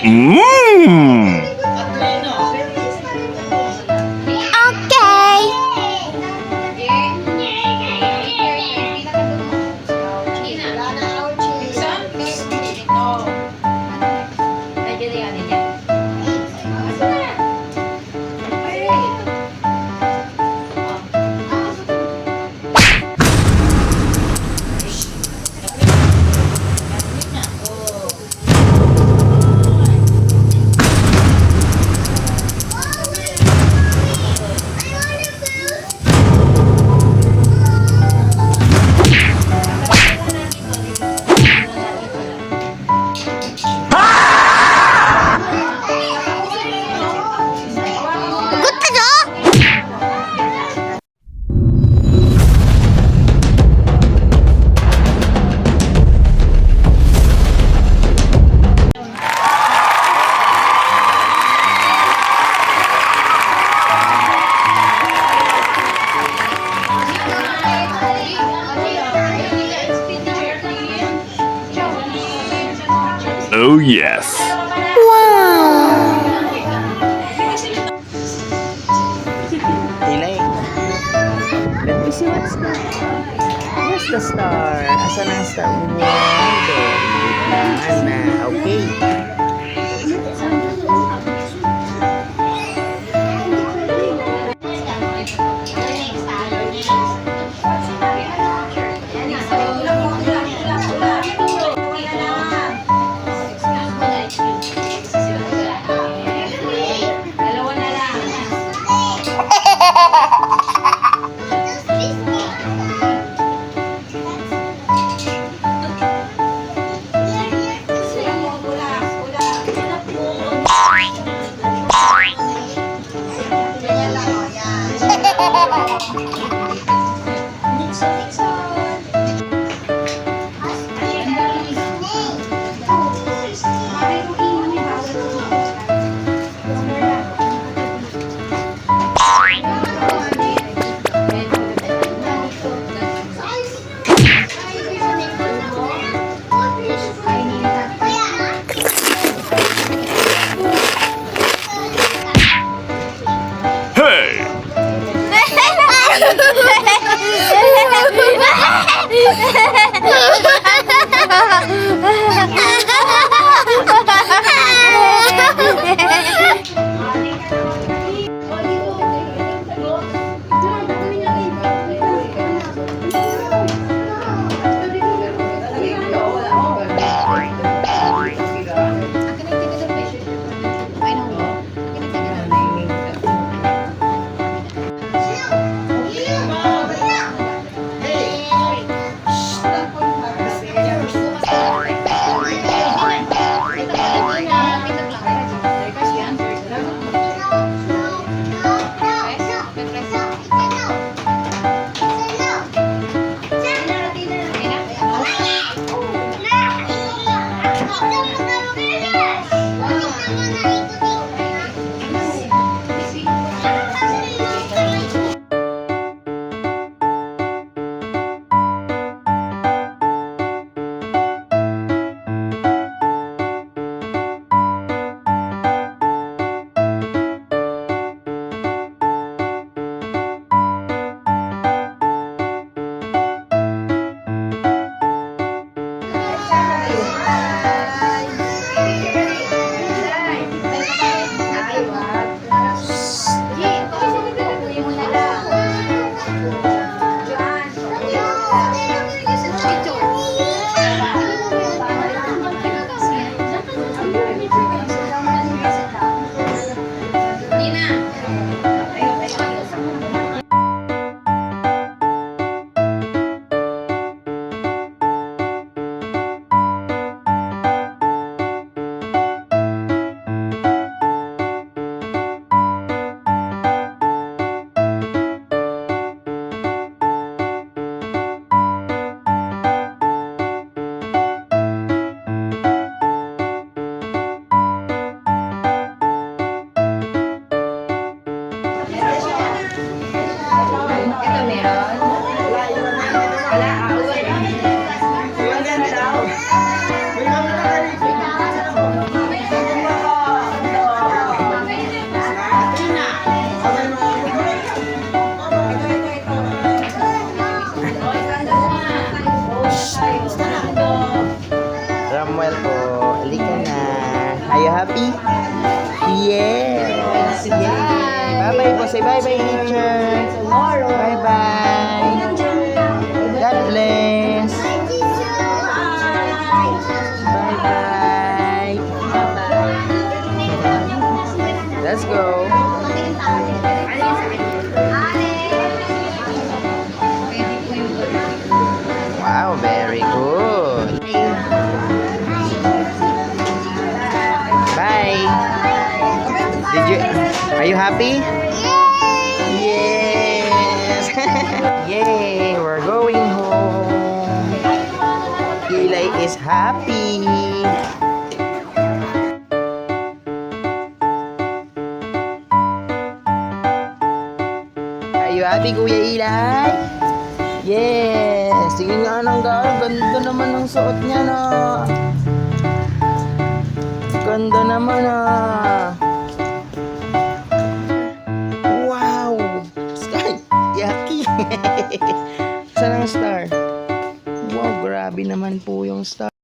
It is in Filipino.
Mmm! Oh yes! Tilay. Let me see what's that. Where's the star? Asan ang star? Wow, very good na, Ana. Okay. Hey! happy? Yes! Yay! Bye-bye po. Say bye-bye, teacher. Bye-bye. God bless. Bye-bye. Let's go. Wow, very good. Bye. Are you happy? Yes. Yay, we're going home. Eli is happy. Are you happy, Kuya Eli? Yes. Tingin nga ng ganda naman ng suot niya, no? Ganda naman, ah. Wow! Sky! Yaki! Saan ang star? Wow, grabe naman po yung star.